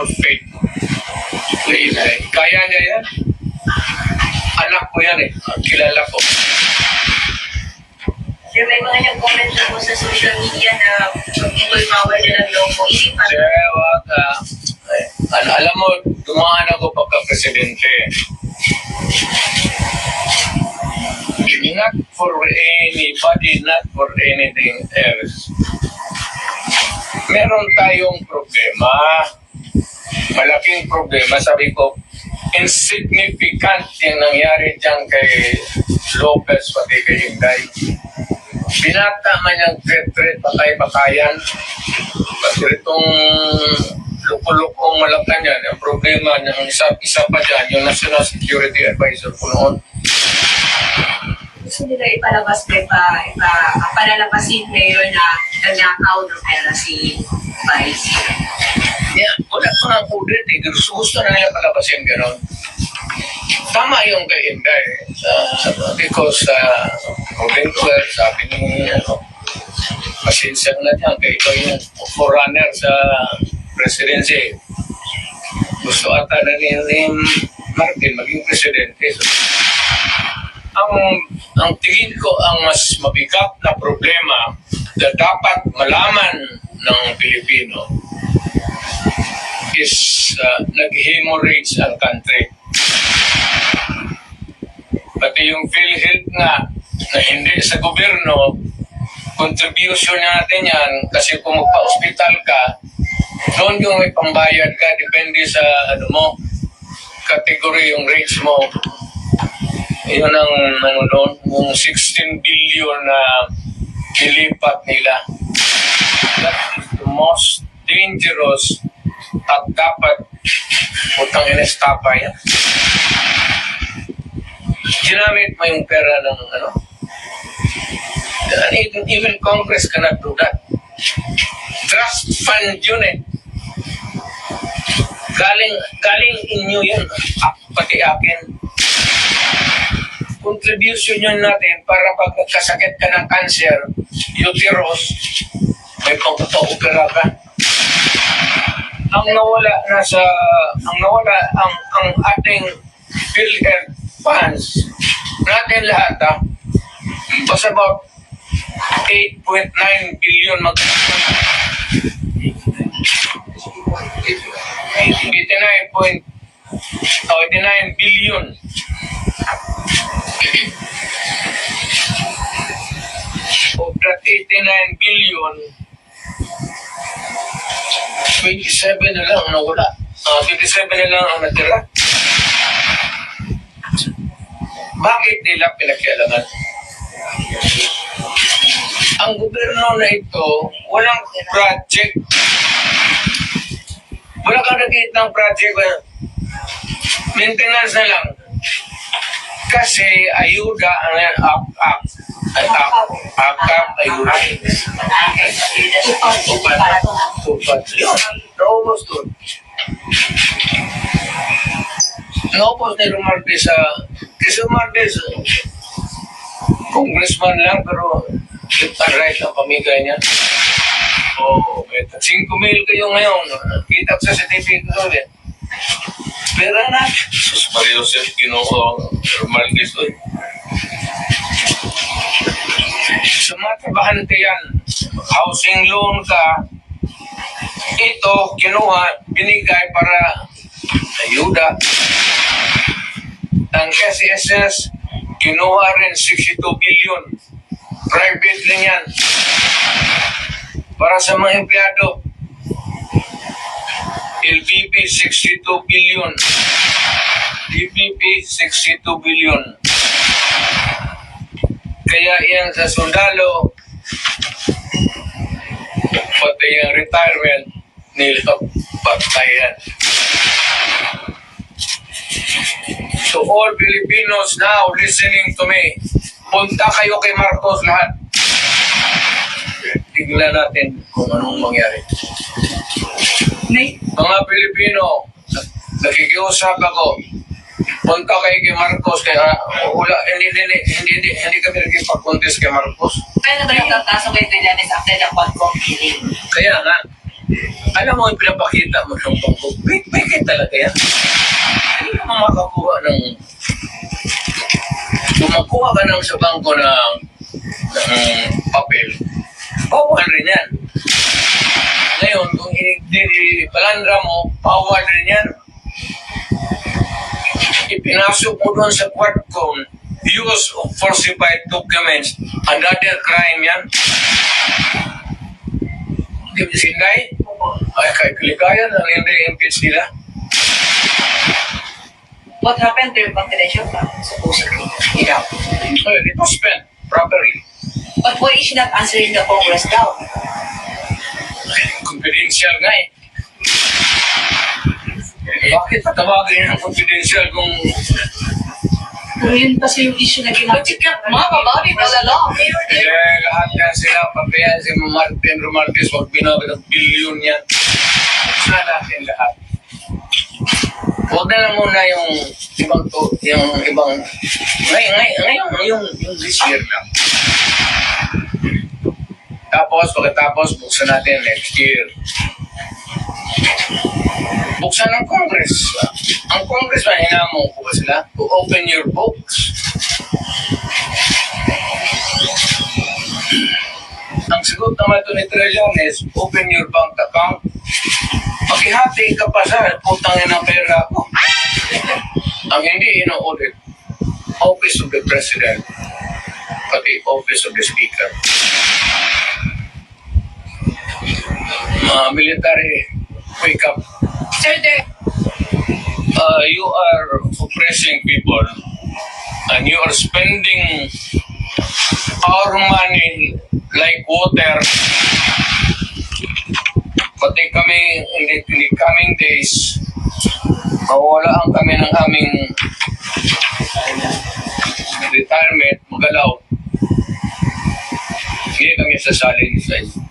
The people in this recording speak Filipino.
of faith. Kaya niya yan. Anak ko yan eh. Kilala ko. Sir, may mga nag-comment na po sa social media na people power na lang daw po. Isipan. Sir, wag alam mo, dumaan ako pagka-presidente. Not for anybody, not for anything else. Meron tayong problema. Malaking problema. Sabi ko, insignificant yung nangyari dyan kay Lopez pati kay Inday. Binata man yung threat, patay-patayan. Kasi itong lukulukong Malacanang, ang problema ng isa pa dyan, yung National Security Advisor ko noon. Gusto nila ipalabas palalabasin ngayon na nagnakaw ng pera si Vice. Yeah, wala pa nga audit eh. Gusto na nila palabasin gano'n. Tama yung kay Inday. Because, according to her, sabi ni, pasinsang na dyan, kaya ito yung forerunner sa presidency. Gusto ata na ni Martin maging presidente. So, ang tingin ko ang mas mabigat na problema na dapat malaman ng Pilipino is nag-hemorrhage ang country. Pati yung PhilHealth nga na hindi sa gobyerno, contribution natin yan kasi kung magpa-hospital ka, doon yung may pambayad ka, depende sa category yung rates mo. Yun ang doon, yung 16 billion na nilipat nila. That is the most dangerous at dapat utang inestapa yan. Ginamit mo yung pera ng even Congress cannot do that. Trust fund yun eh. Galing inyo yun, pati akin. Contribution yun natin para pag nagkasakit ka ng cancer, uterus, may pagpapa-opera ka. Ang ating PhilHealth funds, natin lahat was about 8.9 billion 89 billion. Of that 89 billion, 27 na lang ang nawala. 27 na lang ang natira. Bakit nila pinakialaman? Ang gobyerno na ito, walang project. Wala kang nakita ng project. Maintenance na lang. Kasi ayuda ang ayuda. Tupat. Yun. Naubos doon. Naubos ni Romartes kasi Romartes congressman lang pero left and right ang pamigay niya. 5,000 kayo ngayon. Kita ko sa CCTV ko doon. Pera na. Sus Maria Joseph Ginoo Romartes doon. Sa mga trabahante yan, housing loan ka, ito kinuha, binigay para ayuda. Ang SSS, kinuha rin 62 billion. Private rin yan. Para sa mga empleyado. LVP 62 billion. DPP 62 billion. Kaya yan sa sundalo, pati yung retirement nila, patayan. So all Filipinos now listening to me, punta kayo kay Marcos lahat. Tignan natin kung anong mangyari. Mga Pilipino, nakikiusap ako, punta kayo kay Marcos, kaya hindi kami nagkipag-contest kay Marcos. Kaya na ba yung kaso kay Trillanes after the Quadcom hearing? Kaya nga, Alam mo, yung pinapakita mo ng bangko, bigay talaga yan. Hindi ka makakuha ng... Kung makuha ka ng sa bangko ng papel, bawal rin yan. Ngayon, kung palandra mo, bawal rin yan. Ipinasok mo doon sa court code, use of falsified documents, another crime yan. Di ba sinay? Ay, kay kalikayan, ang hindi impeach nila. What happened to your confidential fund, supposedly? Yeah. It was spent properly. But why is she not answering the Congress daw? Confidential nga eh. Bakit patawagin ng confidential kung... Pero yun kasi yung issue na ginagawa. But you kept mom about it all along. Lahat yan sila, papayan si Martin Romartes, wag binabit ng bilyon yan. Sa natin lahat. Huwag na lang muna yung ibang ngayon yung this year lang. Tapos, pagkatapos, buksan natin next year. Buksan ng Congress. Ang Congress, hinamon ko ba sila? To open your books. Ang sagot naman ito ni Trillanes, open your bank account. Maghihati ka pa sa putangin ng pera ko. Ang hindi ino-audit, Office of the President, pati Office of the Speaker. Military, wake up. Sir, You are oppressing people and you are spending our money like water. Pati kami in the coming days, mawawalaan kami ng aming retirement, magalaw. Hindi kami sasalin sa inyo.